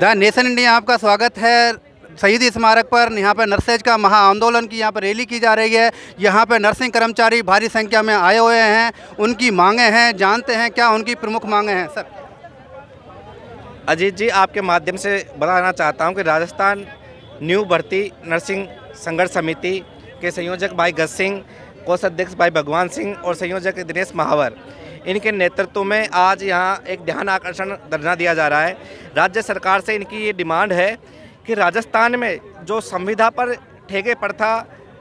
The nation India आपका स्वागत है। शहीदी स्मारक पर यहाँ पर नर्सेज का महा आंदोलन की यहाँ पर रैली की जा रही है। यहाँ पर नर्सिंग कर्मचारी भारी संख्या में आए हुए हैं, उनकी मांगें हैं, जानते हैं क्या उनकी प्रमुख मांगें हैं। सर अजीत जी, आपके माध्यम से बताना चाहता हूँ कि राजस्थान न्यू भर्ती नर्सिंग संघर्ष समिति के संयोजक भाई गज सिंह, कोषाध्यक्ष भाई भगवान सिंह और संयोजक दिनेश महावर, इनके नेतृत्व में आज यहाँ एक ध्यान आकर्षण धरना दिया जा रहा है। राज्य सरकार से इनकी ये डिमांड है कि राजस्थान में जो संविदा पर ठेके प्रथा,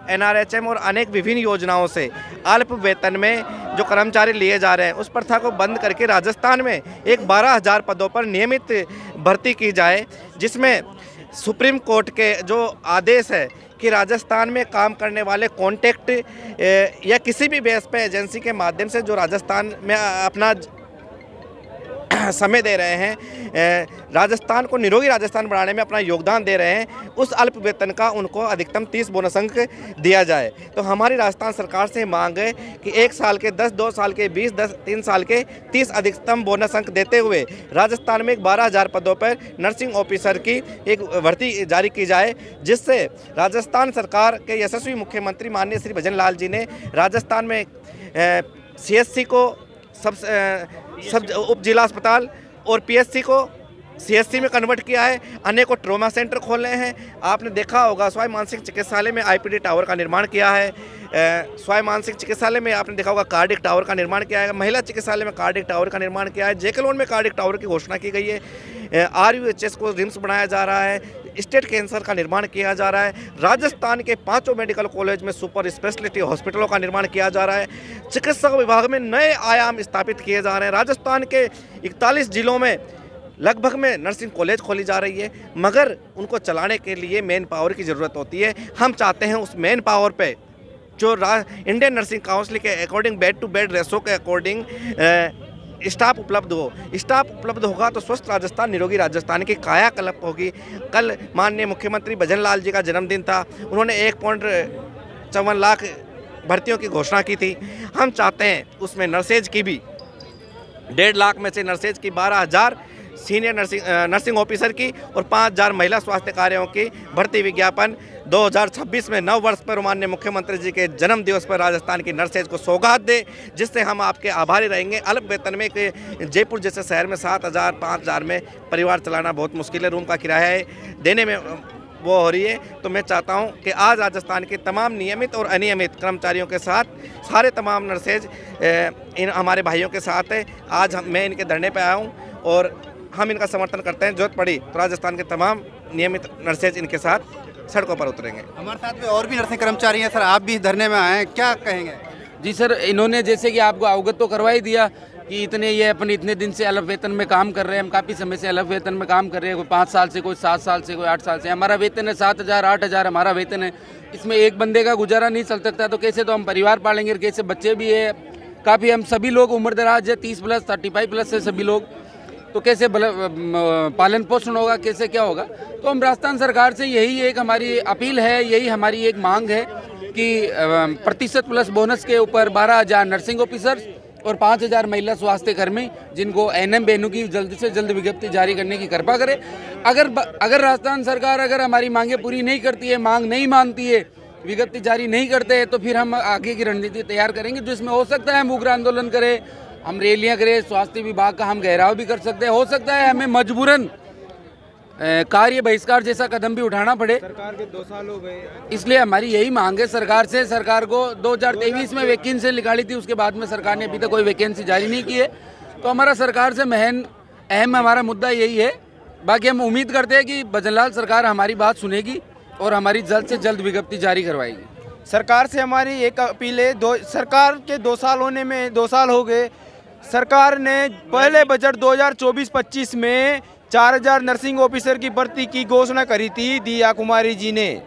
NRHM और अनेक विभिन्न योजनाओं से अल्प वेतन में जो कर्मचारी लिए जा रहे हैं, उस प्रथा को बंद करके राजस्थान में एक 12,000 पदों पर नियमित भर्ती की जाए, जिसमें सुप्रीम कोर्ट के जो आदेश है कि राजस्थान में काम करने वाले कॉन्ट्रैक्ट या किसी भी बेस पे एजेंसी के माध्यम से जो राजस्थान में अपना समय दे रहे हैं, राजस्थान को निरोगी राजस्थान बनाने में अपना योगदान दे रहे हैं, उस अल्प वेतन का उनको अधिकतम 30 बोनस अंक दिया जाए। तो हमारी राजस्थान सरकार से मांग है कि 1 साल के 10, 2 साल के 20, 3 साल के 30 अधिकतम बोनस अंक देते हुए राजस्थान में 12,000 पदों पर नर्सिंग ऑफिसर की एक भर्ती जारी की जाए, जिससे राजस्थान सरकार के यशस्वी मुख्यमंत्री माननीय श्री भजन लाल जी ने राजस्थान में CSC को सब उप जिला अस्पताल और PSC को CSC में कन्वर्ट किया है। अनेकों ट्रोमा सेंटर खोले हैं। आपने देखा होगा स्वास्थ्य मानसिक चिकित्सालय में IPD टावर का निर्माण किया है। स्वास्थ्य मानसिक चिकित्सालय में आपने देखा होगा कार्डिक टावर का निर्माण किया है। महिला चिकित्सालय में कार्डिक टावर का निर्माण किया है। जेकेलोन में कार्डिक टावर की घोषणा की गई है। RUHS को रिम्स बनाया जा रहा है। स्टेट कैंसर का निर्माण किया जा रहा है। राजस्थान के 5 मेडिकल कॉलेज में सुपर स्पेशलिटी हॉस्पिटलों का निर्माण किया जा रहा है। चिकित्सा विभाग में नए आयाम स्थापित किए जा रहे हैं। राजस्थान के 41 जिलों में लगभग में नर्सिंग कॉलेज खोली जा रही है, मगर उनको चलाने के लिए मैन पावर की ज़रूरत होती है। हम चाहते हैं उस मैन पावर पे जो इंडियन नर्सिंग काउंसिल के according bed to bed ratio के अकॉर्डिंग स्टाफ उपलब्ध हो। स्टाफ उपलब्ध होगा तो स्वस्थ राजस्थान, निरोगी राजस्थान की कायाकल्प होगी। कल माननीय मुख्यमंत्री भजन लाल जी का जन्मदिन था। उन्होंने 1.54 लाख भर्तियों की घोषणा की थी। हम चाहते हैं उसमें नर्सेज की भी 1.5 लाख में से नर्सेज की 12,000 सीनियर नर्सिंग ऑफिसर की और 5,000 महिला स्वास्थ्य कार्यों की भर्ती विज्ञापन 2026 में नव वर्ष पर माननीय मुख्यमंत्री जी के जन्म दिवस पर राजस्थान की नर्सेज को सौगात दे, जिससे हम आपके आभारी रहेंगे। अल्प वेतन में जयपुर जैसे शहर में 7,000 5,000 में परिवार चलाना बहुत मुश्किल है। रूम का किराया है देने में वो हो रही है। तो मैं चाहता हूं कि आज राजस्थान के तमाम नियमित और अनियमित कर्मचारियों के साथ सारे तमाम नर्सेज इन हमारे भाइयों के साथ है। आज मैं इनके धरने पर आया हूँ और हम इनका समर्थन करते हैं। जरूरत पड़ी तो राजस्थान के तमाम नियमित नर्सेज इनके साथ सड़कों पर उतरेंगे। हमारे साथ में और भी नर्सिंग कर्मचारी हैं। सर आप भी धरने में आए हैं, क्या कहेंगे? जी सर, इन्होंने जैसे कि आपको अवगत तो करवा ही दिया कि इतने दिन से अल्प वेतन में काम कर रहे हैं। हम काफ़ी समय से अल्प वेतन में काम कर रहे हैं। कोई 5 साल से, कोई 7 साल से, कोई 8 साल से। हमारा वेतन है 7,000 8,000 हमारा वेतन है। इसमें एक बंदे का गुजारा नहीं चल सकता, तो कैसे तो हम परिवार पालेंगे, कैसे बच्चे भी है काफ़ी। हम सभी लोग उम्र दराज है, 30+, 35+ है सभी लोग, तो कैसे पालन पोषण होगा, कैसे क्या होगा। तो हम राजस्थान सरकार से यही एक हमारी अपील है, यही हमारी एक मांग है कि %+ बोनस के ऊपर 12,000 नर्सिंग ऑफिसर्स और 5,000 महिला स्वास्थ्य कर्मी, जिनको NM बेनू की जल्द से जल्द विज्ञप्ति जारी करने की कृपा करे। अगर राजस्थान सरकार अगर हमारी मांगें पूरी नहीं करती है, मांग नहीं मानती है, विज्ञप्ति जारी नहीं करते हैं, तो फिर हम आगे की रणनीति तैयार करेंगे। जिसमें हो सकता है हम उग्र आंदोलन करें, हम रैलियां करें, स्वास्थ्य विभाग का हम घेराव भी कर सकते हैं। हो सकता है हमें मजबूरन कार्य बहिष्कार जैसा कदम भी उठाना पड़े। सरकार के 2 साल हो गए, इसलिए हमारी यही मांग है सरकार से। सरकार को 2023 में वैकेंसी निकाली थी, उसके बाद में सरकार ने अभी तक कोई वैकेंसी जारी नहीं की है। तो हमारा सरकार से अहम हमारा मुद्दा यही है। बाकी हम उम्मीद करते हैं कि भजनलाल सरकार हमारी बात सुनेगी और हमारी जल्द से जल्द विज्ञप्ति जारी करवाएगी। सरकार से हमारी एक अपील है। सरकार के 2 साल होने में 2 साल हो गए। सरकार ने पहले बजट 2024-25 में 4,000 नर्सिंग ऑफिसर की भर्ती की घोषणा करी थी दिया कुमारी जी ने,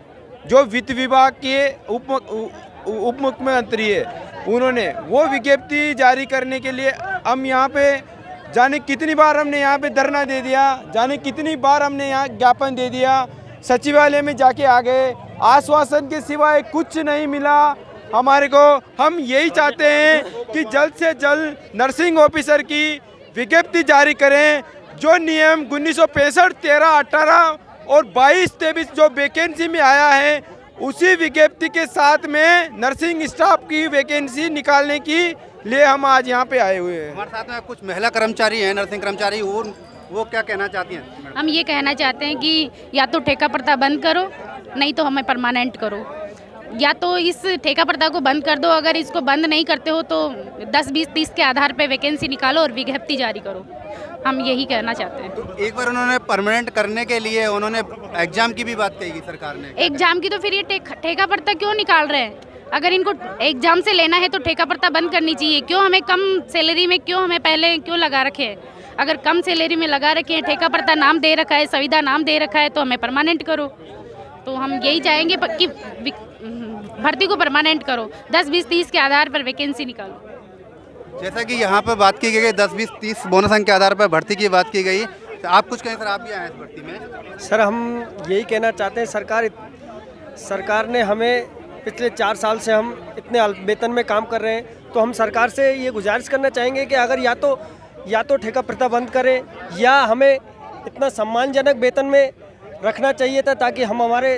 जो वित्त विभाग के उप मुख्यमंत्री है। उन्होंने वो विज्ञप्ति जारी करने के लिए हम यहाँ पे जाने कितनी बार हमने यहाँ पे धरना दे दिया, जाने कितनी बार हमने यहाँ ज्ञापन दे दिया, सचिवालय में जाके आ गए, आश्वासन के सिवाय कुछ नहीं मिला हमारे को। हम यही चाहते हैं कि जल्द से जल्द नर्सिंग ऑफिसर की विज्ञप्ति जारी करें, जो नियम 1965, 13, 18 और 22, 23 जो वैकेंसी में आया है उसी विज्ञप्ति के साथ में नर्सिंग स्टाफ की वैकेंसी निकालने की लिए हम आज यहाँ पे आए हुए हैं। हमारे साथ में कुछ महिला कर्मचारी हैं, नर्सिंग कर्मचारी, वो क्या कहना चाहती हैं? हम ये कहना चाहते हैं कि या तो ठेका प्रथा बंद करो, नहीं तो हमें परमानेंट करो। या तो इस ठेका प्रथा को बंद कर दो, अगर इसको बंद नहीं करते हो तो 10, 20, 30 के आधार पे वैकेंसी निकालो और विज्ञप्ति जारी करो। हम यही कहना चाहते हैं। तो एक बार उन्होंने परमानेंट करने के लिए उन्होंने एग्जाम की भी बात कही सरकार ने। एग्जाम की तो फिर ये ठेका प्रथा क्यों निकाल रहे हैं? अगर इनको एग्जाम से लेना है तो ठेका प्रथा बंद करनी चाहिए। क्यों हमें कम सैलरी में हमें पहले क्यों लगा रखे हैं? अगर कम सैलरी में लगा रखे हैं, ठेका प्रथा नाम दे रखा है, संविदा नाम दे रखा है, तो हमें परमानेंट करो। तो हम यही चाहेंगे कि भर्ती को परमानेंट करो, 10, 20, 30 के आधार पर वैकेंसी निकालो। जैसा कि यहाँ पर बात की गई 10, 20, 30 बोनस अंक के आधार पर भर्ती की बात की गई, तो आप कुछ कहें सर, आप भी आए इस भर्ती में? सर हम यही कहना चाहते हैं, सरकार ने हमें पिछले 4 साल से हम इतने अल्प वेतन में काम कर रहे हैं, तो हम सरकार से ये गुजारिश करना चाहेंगे कि अगर या तो ठेका प्रथा बंद करें या हमें इतना सम्मानजनक वेतन में रखना चाहिए था ताकि हम हमारे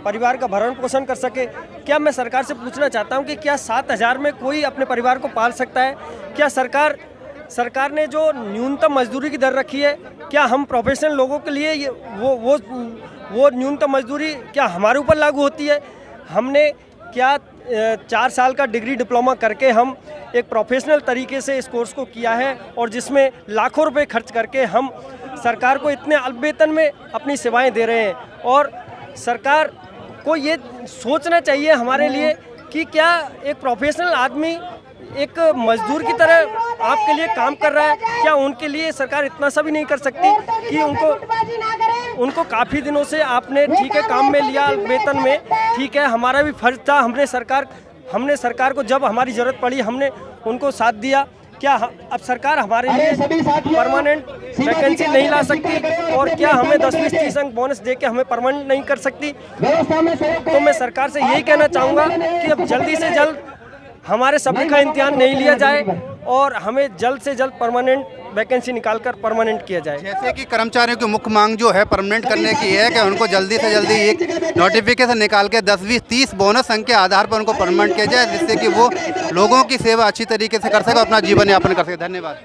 परिवार का भरण पोषण कर सके। क्या मैं सरकार से पूछना चाहता हूं कि क्या 7,000 में कोई अपने परिवार को पाल सकता है? क्या सरकार ने जो न्यूनतम मजदूरी की दर रखी है, क्या हम प्रोफेशनल लोगों के लिए ये वो न्यूनतम मजदूरी क्या हमारे ऊपर लागू होती है? हमने क्या 4 साल का डिग्री डिप्लोमा करके हम एक प्रोफेशनल तरीके से इस कोर्स को किया है और जिसमें लाखों रुपए खर्च करके हम सरकार को इतने अल्प वेतन में अपनी सेवाएं दे रहे हैं। और सरकार को ये सोचना चाहिए हमारे लिए कि क्या एक प्रोफेशनल आदमी एक मजदूर की तरह आपके लिए काम कर रहा है, क्या उनके लिए सरकार इतना सा भी नहीं कर सकती कि उनको काफ़ी दिनों से आपने ठीक है काम में लिया वेतन में, ठीक है हमारा भी फर्ज था, हमने सरकार को जब हमारी ज़रूरत पड़ी हमने उनको साथ दिया। क्या अब सरकार हमारे लिए परमानेंट वैकेंसी नहीं ला सकती और क्या हमें 10, 20, 30 अंक बोनस दे के हमें परमानेंट नहीं कर सकती? तो मैं सरकार से यही कहना चाहूँगा कि अब जल्दी से जल्द हमारे सभी का इम्तिहान नहीं लिया जाए और हमें जल्द से जल्द परमानेंट वैकेंसी निकालकर परमानेंट किया जाए। जैसे कि कर्मचारियों की मुख्य मांग जो है परमानेंट करने की है कि उनको जल्दी से जल्दी एक नोटिफिकेशन निकाल के 10, 20, 30 बोनस अंक के आधार पर उनको परमानेंट किया जाए, जिससे कि वो लोगों की सेवा अच्छी तरीके से कर सके, अपना जीवन यापन कर सके। धन्यवाद।